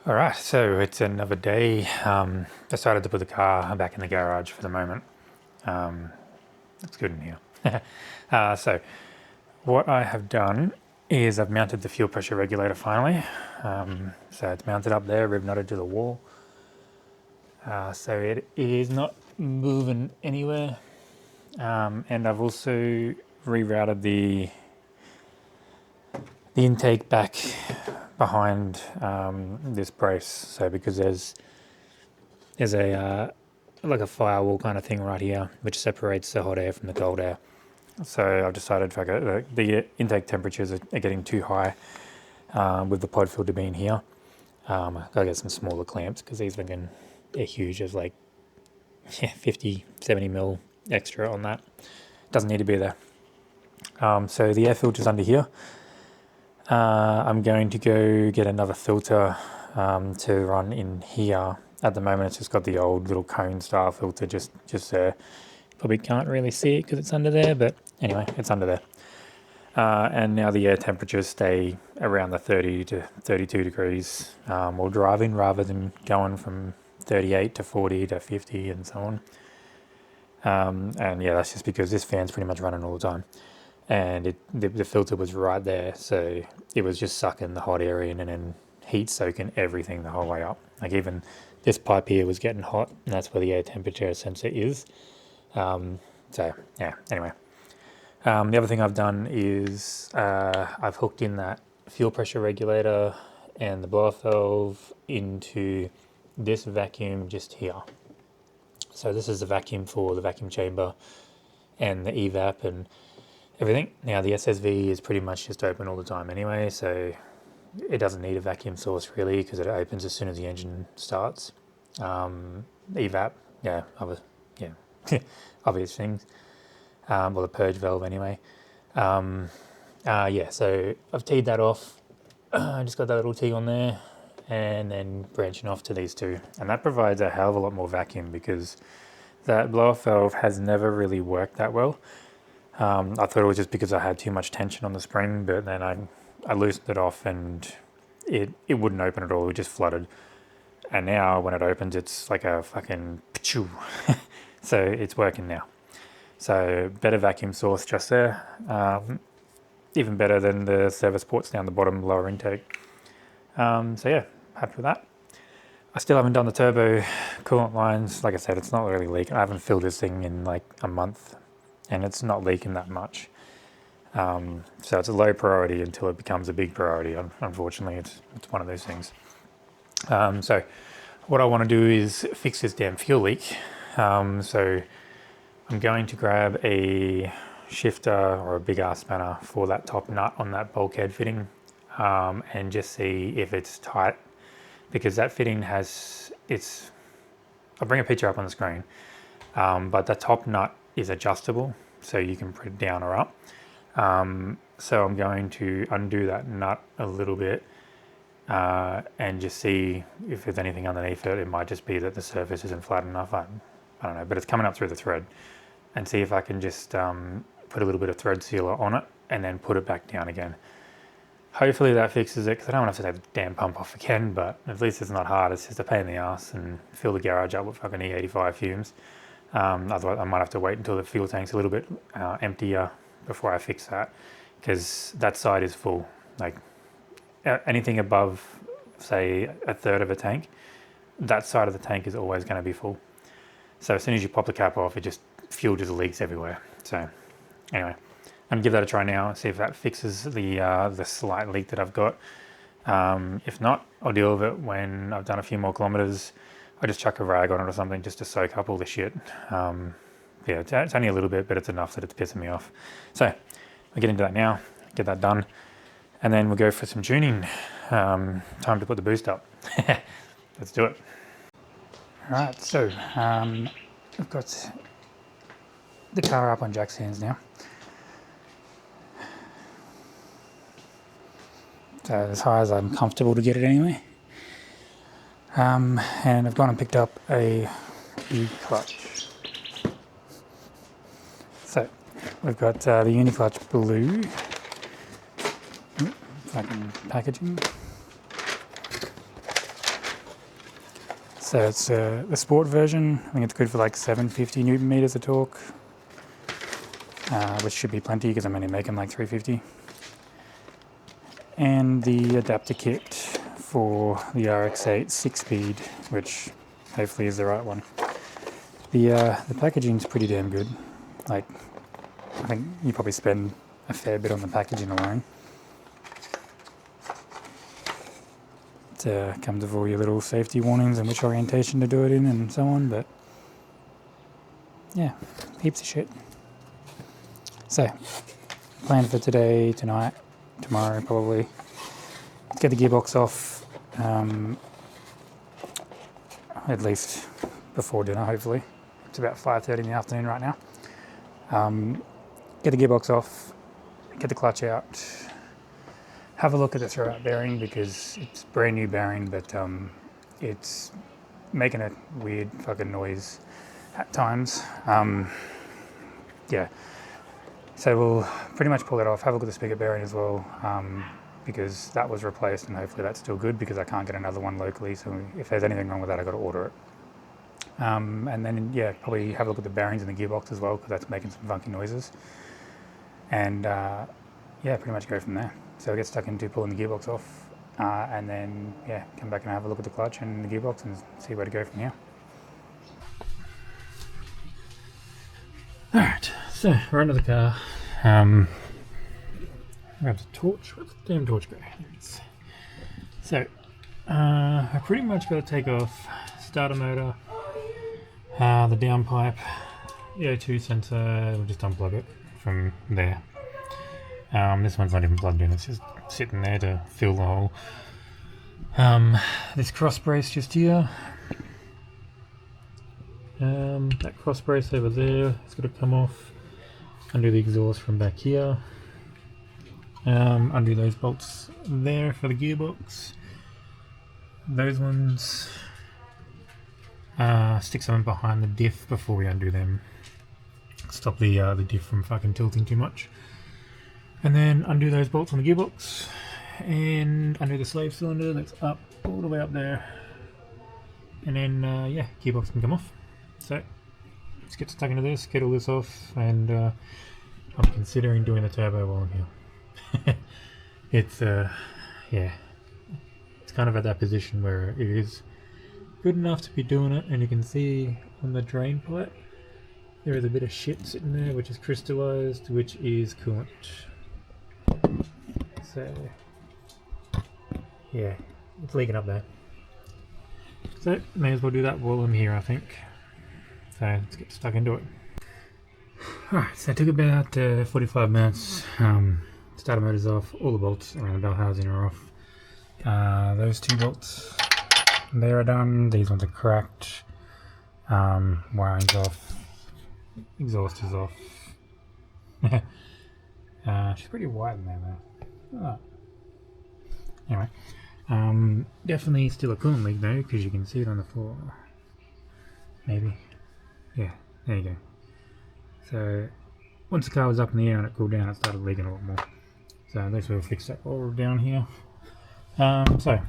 Alright, so it's another day. Decided to put the car back in the garage for the moment. It's good in here. So what I have done is I've mounted the fuel pressure regulator finally. So it's mounted up there, rib knotted to the wall. So it is not moving anywhere. And I've also rerouted the intake back behind this brace. So because there's a like a firewall kind of thing right here, which separates the hot air from the cold air. So I've decided the intake temperatures are getting too high with the pod filter being here. I've got to get some smaller clamps because these they're huge. There's like 50, 70 mil extra on that. Doesn't need to be there. So the air filter's under here. I'm going to go get another filter to run in here. At the moment it's just got the old little cone style filter just there. Probably can't really see it because it's under there, but anyway, it's under there. And now the air temperatures stay around the 30 to 32 degrees while driving, rather than going from 38 to 40 to 50 and so on. And yeah, that's just because this fan's pretty much running all the time. And the filter was right there, so it was just sucking the hot air in and then heat soaking everything the whole way up. Like even this pipe here was getting hot, and that's where the air temperature sensor is. So yeah, anyway. The other thing I've done is I've hooked in that fuel pressure regulator and the blow-off valve into this vacuum just here. So this is the vacuum for the vacuum chamber and the evap and everything. Now the SSV is pretty much just open all the time anyway, so it doesn't need a vacuum source really because it opens as soon as the engine starts. Evap, yeah, obvious things. Or the purge valve anyway. Yeah, so I've teed that off. I just got that little T on there and then branching off to these two. And that provides a hell of a lot more vacuum because that blow-off valve has never really worked that well. I thought it was just because I had too much tension on the spring, but then I loosened it off and it wouldn't open at all, it just flooded. And now when it opens, it's like a fucking pachoo. So it's working now. So better vacuum source just there. Even better than the service ports down the bottom, lower intake. So yeah, happy with that. I still haven't done the turbo coolant lines. Like I said, it's not really leaking. I haven't filled this thing in like a month and it's not leaking that much. So it's a low priority until it becomes a big priority. Unfortunately, it's one of those things. So what I want to do is fix this damn fuel leak. So I'm going to grab a shifter or a big ass spanner for that top nut on that bulkhead fitting and just see if it's tight, because that fitting I'll bring a picture up on the screen, but the top nut is adjustable so you can put it down or up. So I'm going to undo that nut a little bit and just see if there's anything underneath it. It might just be that the surface isn't flat enough. I don't know, but it's coming up through the thread. And see if I can just put a little bit of thread sealer on it and then put it back down again. Hopefully that fixes it, because I don't want to have to take the damn pump off again, but at least it's not hard. It's just a pain in the ass and fill the garage up with fucking E85 fumes. Otherwise I might have to wait until the fuel tank's a little bit emptier before I fix that, because that side is full. Like anything above, say, a third of a tank, that side of the tank is always going to be full. So as soon as you pop the cap off, fuel just leaks everywhere. So anyway, I'm gonna give that a try now and see if that fixes the slight leak that I've got. If not, I'll deal with it when I've done a few more kilometers. I just chuck a rag on it or something just to soak up all the shit. Yeah, it's only a little bit, but it's enough that it's pissing me off. So I'll get into that now, get that done, and then we'll go for some tuning. Time to put the boost up. Let's do it. All right, so I've got the car up on Jack's hands now. So as high as I'm comfortable to get it anyway. And I've gone and picked up a Uniclutch. So we've got the Uniclutch blue. Fucking packaging. So it's the sport version. I think it's good for like 750 Newton meters of torque, which should be plenty because I'm only making like 350. And the adapter kit for the RX8 6-speed, which hopefully is the right one. The packaging's pretty damn good. Like, I think you probably spend a fair bit on the packaging alone. It comes with all your little safety warnings and which orientation to do it in and so on, but yeah, heaps of shit. So, plan for today, tonight, tomorrow probably. Get the gearbox off, at least before dinner hopefully. It's about 5:30 in the afternoon right now. Get the gearbox off, get the clutch out, have a look at the throwout bearing because it's brand new bearing, but it's making a weird fucking noise at times. Yeah, so we'll pretty much pull that off, have a look at the spigot bearing as well, because that was replaced and hopefully that's still good because I can't get another one locally, so if there's anything wrong with that I've got to order it. And then yeah, probably have a look at the bearings in the gearbox as well because that's making some funky noises. And yeah, pretty much go from there. So I get stuck into pulling the gearbox off, and then yeah, come back and have a look at the clutch and the gearbox and see where to go from here. Alright, so we're under the car. Grab the torch. Where's the damn torch go? There it is. So I pretty much got to take off starter motor, the downpipe, the O2 sensor. We'll just unplug it from there. This one's not even plugged in, it's just sitting there to fill the hole. This cross brace just here. That cross brace over there, it's got to come off. Undo the exhaust from back here. Undo those bolts there for the gearbox. Those ones, stick something behind the diff before we undo them. Stop the diff from fucking tilting too much. And then undo those bolts on the gearbox and undo the slave cylinder that's up all the way up there. And then yeah, gearbox can come off. So let's get stuck into this, get all this off, and I'm considering doing the turbo while I'm here. It's yeah, it's kind of at that position where it is good enough to be doing it, and you can see on the drain pipe there is a bit of shit sitting there which is crystallized, which is coolant. So yeah, it's leaking up there. So may as well do that while I'm here, I think. So let's get stuck into it. Alright, so it took about 45 minutes. Starter motor's off, all the bolts around the bell housing are off. Those two bolts there are done, these ones are cracked. Wiring's off, exhaust is off. She's pretty wide in there though. Anyway, definitely still a coolant leak though, because you can see it on the floor. Maybe. Yeah, there you go. So once the car was up in the air and it cooled down, it started leaking a lot more. So at least we'll fix that all down here. So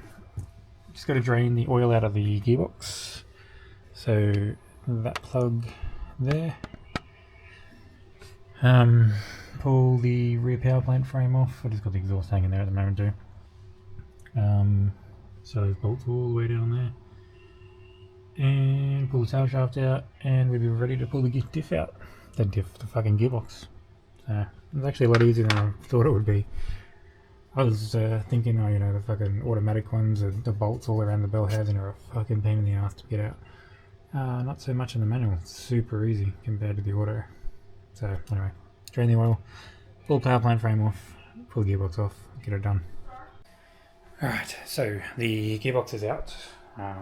just got to drain the oil out of the gearbox. So that plug there. Pull the rear power plant frame off. I just got the exhaust hanging there at the moment too. So those bolts all the way down there. And pull the tail shaft out, and we'll be ready to pull the diff out. The fucking gearbox. So it was actually a lot easier than I thought it would be. I was thinking, oh, you know, the fucking automatic ones, the bolts all around the bell housing are a fucking pain in the ass to get out. Not so much in the manual, it's super easy compared to the auto. So anyway, drain the oil, pull the power plant frame off, pull the gearbox off, get it done. Alright, so the gearbox is out,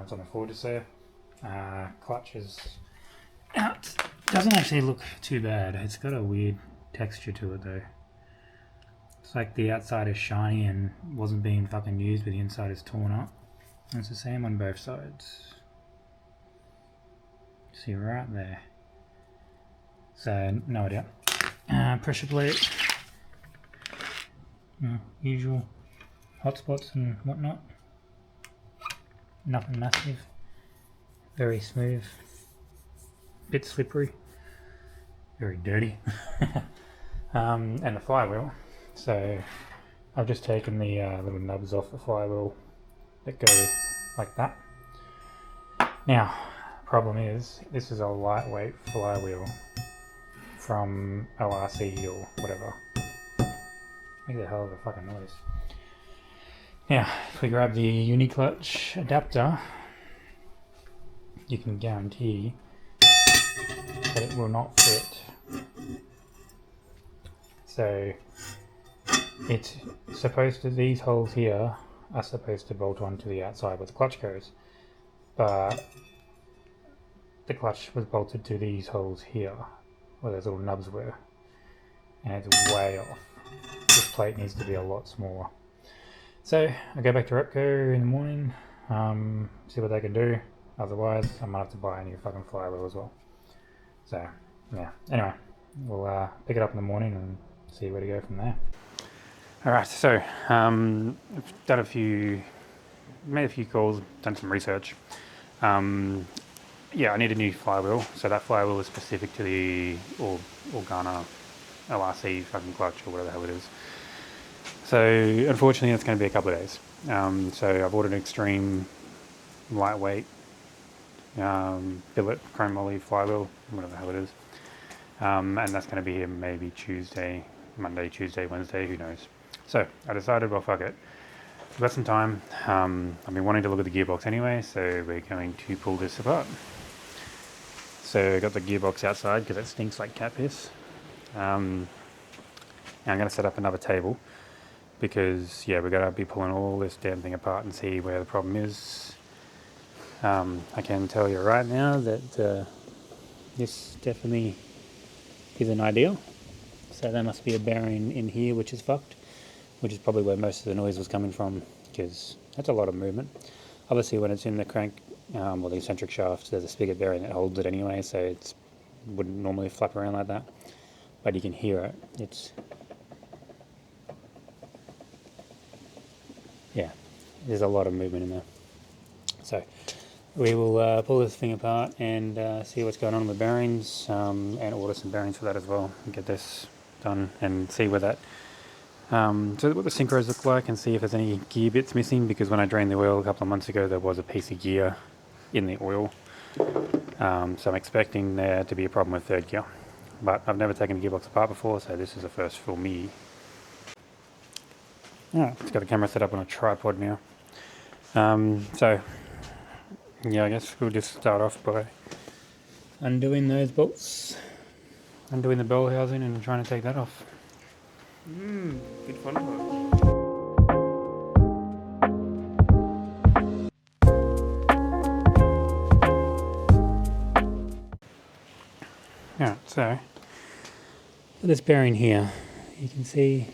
it's on the floor just there. Clutch is out. Doesn't actually look too bad, it's got a weird texture to it though. It's like the outside is shiny and wasn't being fucking used, but the inside is torn up. And it's the same on both sides. See right there. So no idea. Pressure plate. Usual hotspots and whatnot. Nothing massive. very smooth, bit slippery, very dirty. And the flywheel. So I've just taken the little nubs off the flywheel that go like that. Now, problem is, this is a lightweight flywheel from ORC or whatever. Makes a hell of a fucking noise. Now, if we grab the Uniclutch adapter, you can guarantee that it will not fit. So it's supposed to, these holes here are supposed to bolt onto the outside where the clutch goes, but the clutch was bolted to these holes here where those little nubs were, and it's way off. This plate needs to be a lot smaller. So I go back to Repco in the morning, see what they can do. Otherwise I might have to buy a new fucking flywheel as well. So yeah, anyway, we'll pick it up in the morning and see where to go from there. Alright, so I've made a few calls, done some research. Yeah, I need a new flywheel. So that flywheel is specific to the Organa ORC fucking clutch or whatever the hell it is. So unfortunately it's going to be a couple of days. So I've ordered an extreme lightweight billet chrome moly flywheel, whatever the hell it is. And that's going to be here maybe Monday, Tuesday, Wednesday, who knows. So I decided, well, fuck it. I've got some time. I've been wanting to look at the gearbox anyway, so we're going to pull this apart. So I got the gearbox outside because it stinks like cat piss. And I'm going to set up another table because, yeah, we're going to be pulling all this damn thing apart and see where the problem is. I can tell you right now that this definitely isn't ideal. So there must be a bearing in here which is fucked, which is probably where most of the noise was coming from, because that's a lot of movement. Obviously when it's in the crank or the eccentric shaft, there's a spigot bearing that holds it anyway, so it wouldn't normally flap around like that. But you can hear it. Yeah, there's a lot of movement in there. So we will pull this thing apart and see what's going on with bearings, and order some bearings for that as well, and get this done and see where that so what the synchros look like, and see if there's any gear bits missing, because when I drained the oil a couple of months ago there was a piece of gear in the oil. So I'm expecting there to be a problem with third gear, but I've never taken a gearbox apart before, so this is a first for me. Alright, it's got the camera set up on a tripod now. So yeah, I guess we'll just start off by undoing those bolts, undoing the bell housing and trying to take that off. Good fun. Alright, so this bearing here, you can see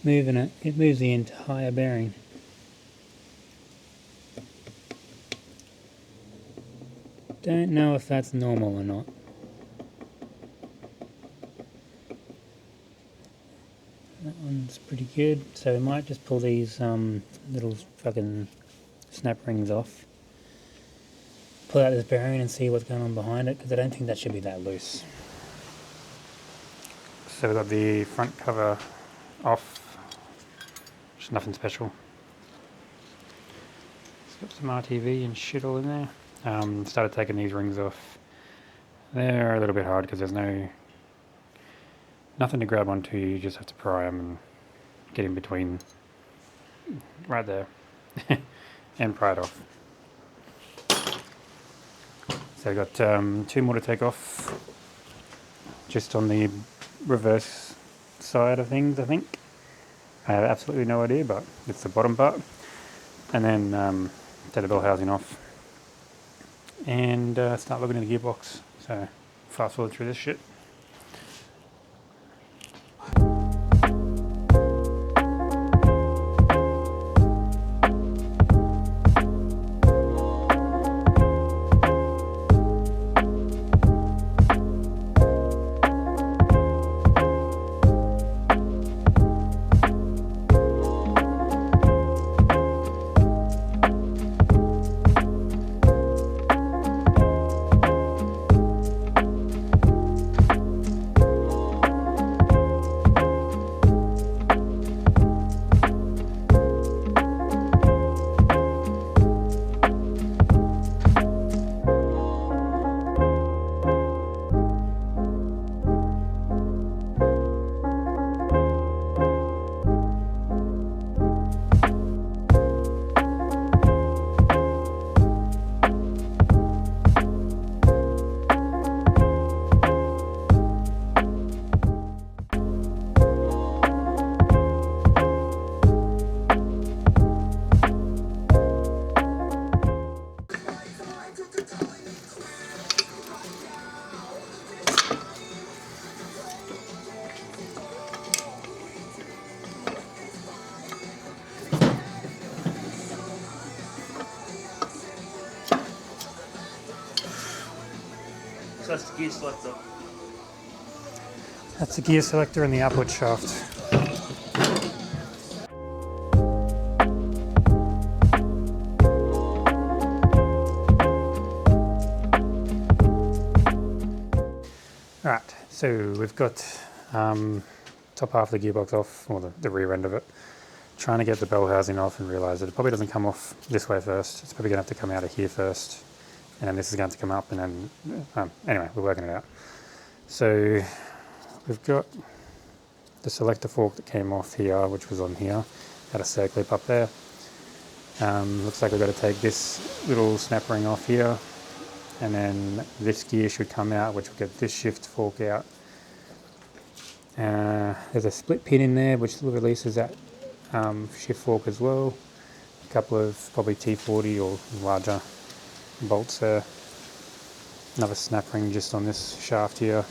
moving it, it moves the entire bearing. Don't know if that's normal or not. That one's pretty good, so we might just pull these little fucking snap rings off. Pull out this bearing and see what's going on behind it, because I don't think that should be that loose. So we've got the front cover off, just nothing special. It's got some RTV and shit all in there. Started taking these rings off. They're a little bit hard because there's nothing to grab onto, you just have to pry them and get in between right there and pry it off. So we've got 2 more to take off, just on the reverse side of things, I think. I have absolutely no idea, but it's the bottom part. And then take the bell housing off and start looking at the gearbox. So fast forward through this shit. That's the gear selector. That's the gear selector and the output shaft. Alright, so we've got top half of the gearbox off, or the rear end of it. Trying to get the bell housing off and realise that it probably doesn't come off this way first. It's probably going to have to come out of here first. And then this is going to come up and then... anyway, we're working it out. So we've got the selector fork that came off here, which was on here. Had a circlip up there. Looks like we've got to take this little snap ring off here. And then this gear should come out, which will get this shift fork out. There's a split pin in there, which releases that shift fork as well. A couple of probably T40 or larger bolts there. Another snap ring just on this shaft here.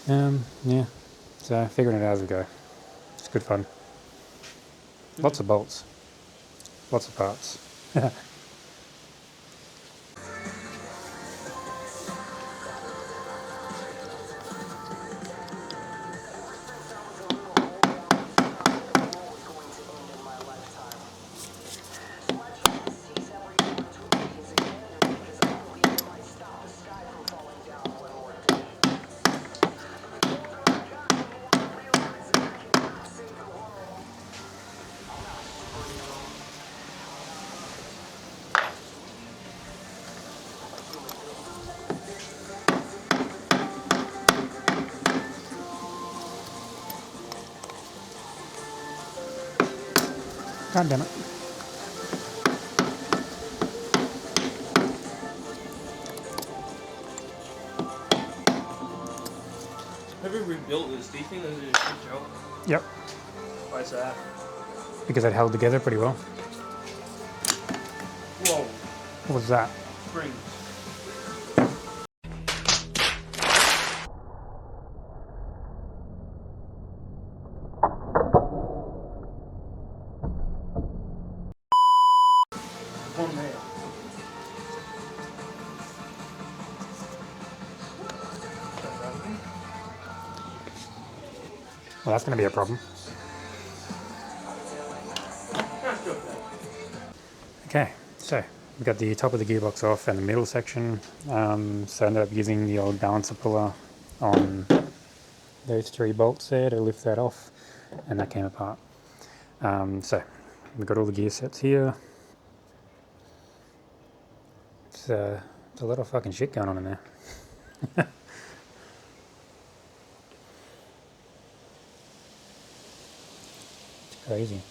Yeah, so figuring it out as we go. It's good fun. Lots of bolts. Lots of parts. God damn it. Have you rebuilt this? Do you think there's a good job? Yep. Why is that? Because it held together pretty well. Whoa. What was that? Springs. One there. Well, that's going to be a problem. Okay, so we got the top of the gearbox off and the middle section. So I ended up using the old balancer puller on those 3 bolts there to lift that off, and that came apart. So we've got all the gear sets here. It's a lot of fucking shit going on in there. It's crazy.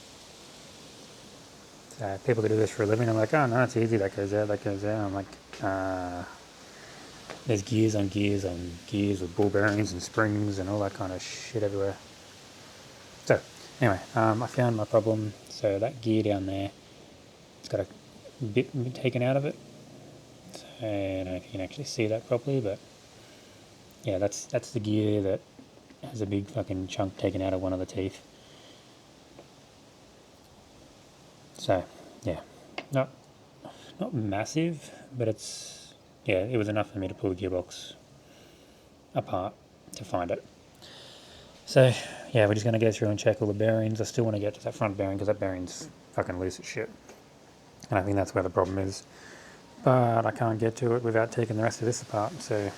So people that do this for a living are like, oh no, it's easy, that goes there, that goes there. I'm like, there's gears on gears on gears with ball bearings and springs and all that kind of shit everywhere. So anyway, I found my problem. So that gear down there, it's got a bit taken out of it. So I don't know if you can actually see that properly, but yeah, that's the gear that has a big fucking chunk taken out of one of the teeth. So yeah, not massive, but it's, yeah, it was enough for me to pull the gearbox apart to find it. So yeah, we're just going to go through and check all the bearings. I still want to get to that front bearing because that bearing's fucking loose as shit, and I think that's where the problem is. But I can't get to it without taking the rest of this apart, so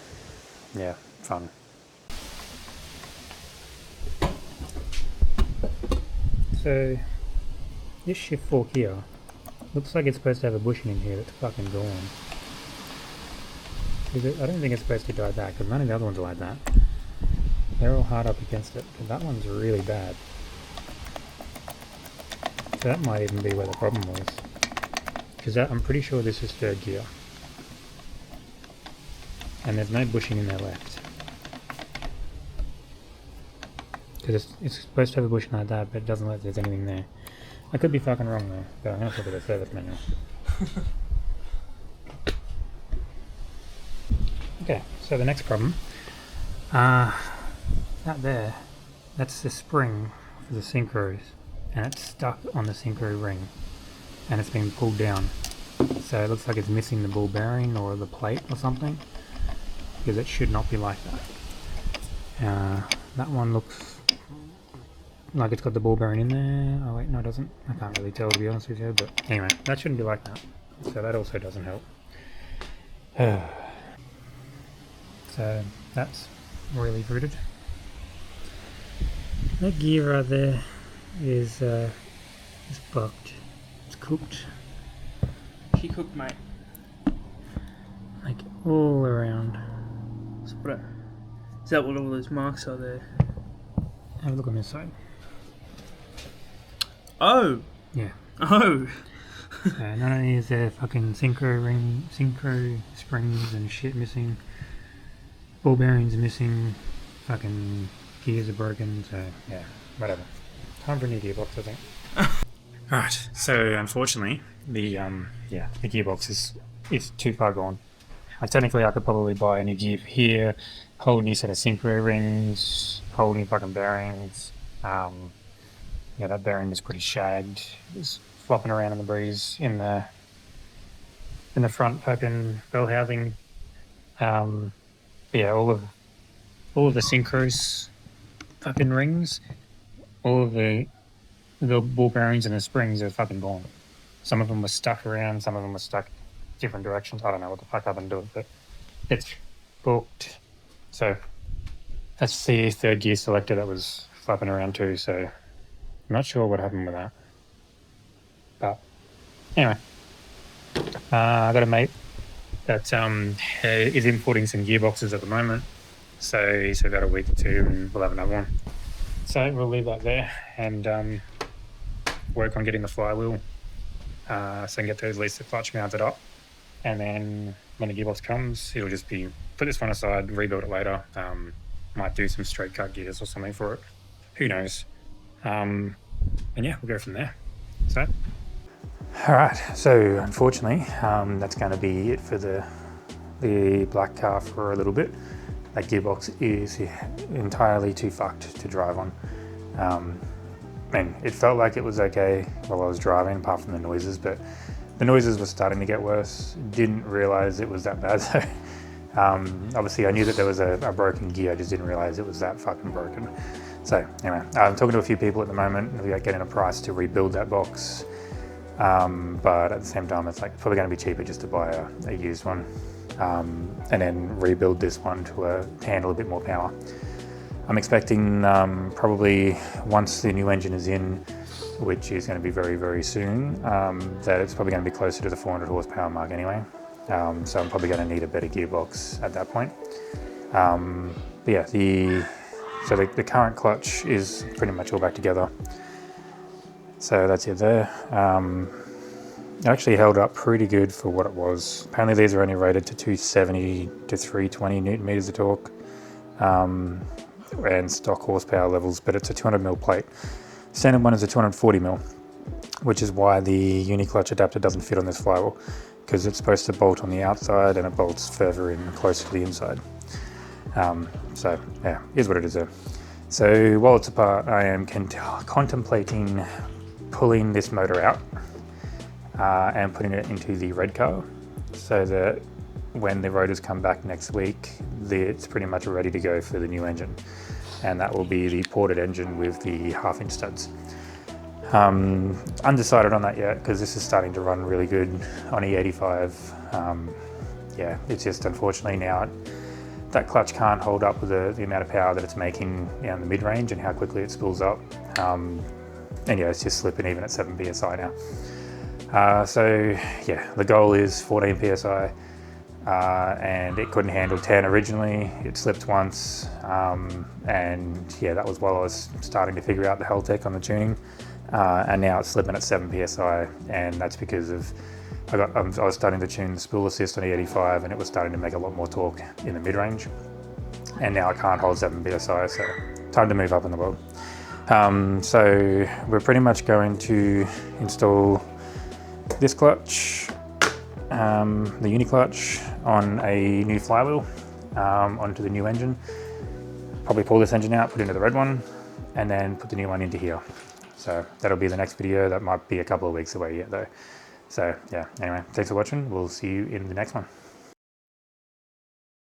yeah, fun. So this shift fork here looks like it's supposed to have a bushing in here that's fucking gone. I don't think it's supposed to be like that, because none of the other ones are like that. They're all hard up against it, but that one's really bad. So that might even be where the problem was. Because I'm pretty sure this is 3rd gear. And there's no bushing in there left. Because it's supposed to have a bushing like that, but it doesn't look like there's anything there. I could be fucking wrong though, but I'm going to look at the service manual. Okay, so the next problem. That there, that's the spring for the synchros, and it's stuck on the synchro ring, and it's been pulled down. So it looks like it's missing the ball bearing or the plate or something. because it should not be like that. That one looks like it's got the ball bearing in there. Oh wait, no it doesn't. I can't really tell to be honest with you, but anyway, that shouldn't be like that. So that also doesn't help. So that's really rooted. That gear right there is fucked. It's cooked. She cooked, mate. Like all around. So what? Is that what all those marks are there? Have a look on this side. Oh. Yeah. Oh. So not only is there fucking synchro springs and shit missing, ball bearings are missing, fucking gears are broken, so yeah, whatever. Time for a new gearbox, I think. Alright, so unfortunately, the gearbox is too far gone. Technically I could probably buy a new gear here, whole new set of synchro rings, whole new fucking bearings. Yeah, that bearing was pretty shagged. It was flopping around in the breeze in the front fucking bell housing. Yeah, all of the synchros fucking rings, all of the ball bearings and the springs are fucking gone. Some of them were stuck around, some of them were stuck different directions. I don't know what the fuck happened to it, but it's booked. So that's the third gear selector that was flapping around too, so I'm not sure what happened with that. But anyway, I got a mate that is importing some gearboxes at the moment. So he said about a week or two and we'll have another one. So we'll leave that there and work on getting the flywheel so I can get those Lisa clutch mounted up. And then when the gearbox comes, it'll just be put this one aside, rebuild it later. Might do some straight cut gears or something for it. Who knows? And yeah, we'll go from there. So. Alright, so unfortunately, that's going to be it for the black car for a little bit. That gearbox is entirely too fucked to drive on. And it felt like it was okay while I was driving, apart from the noises, but the noises were starting to get worse. Didn't realise it was that bad, so obviously I knew that there was a broken gear, I just didn't realise it was that fucking broken. So anyway, I'm talking to a few people at the moment about getting a price to rebuild that box. But at the same time, it's like probably going to be cheaper just to buy a used one and then rebuild this one to handle a bit more power. I'm expecting probably once the new engine is in, which is going to be very, very soon, that it's probably going to be closer to the 400 horsepower mark anyway. So I'm probably going to need a better gearbox at that point. But yeah, the current clutch is pretty much all back together. So that's it there. It actually held up pretty good for what it was. Apparently these are only rated to 270 to 320 newton meters of torque and stock horsepower levels, but it's a 200mm plate. Standard one is a 240mm, which is why the Uniclutch adapter doesn't fit on this flywheel, because it's supposed to bolt on the outside and it bolts further in closer to the inside. So yeah, here's what it is there. So while it's apart, I am contemplating pulling this motor out and putting it into the red car, so that when the rotors come back next week, it's pretty much ready to go for the new engine, and that will be the ported engine with the 1/2-inch studs. Undecided on that yet, because this is starting to run really good on E85. Yeah, it's just unfortunately now that clutch can't hold up with the amount of power that it's making in the mid-range and how quickly it spools up. And yeah, it's just slipping even at 7 psi now. So yeah, the goal is 14 psi, and it couldn't handle 10 originally. It slipped once, and yeah, that was while I was starting to figure out the health tech on the tuning. And now it's slipping at 7 psi, and that's because of I was starting to tune the spool assist on E85, and it was starting to make a lot more torque in the mid-range, and now I can't hold 7 psi, so time to move up in the world. So we're pretty much going to install this clutch, the Uniclutch, on a new flywheel onto the new engine. Probably pull this engine out, put it into the red one, and then put the new one into here. So that'll be the next video. That might be a couple of weeks away yet though. So yeah, anyway, thanks for watching. We'll see you in the next one.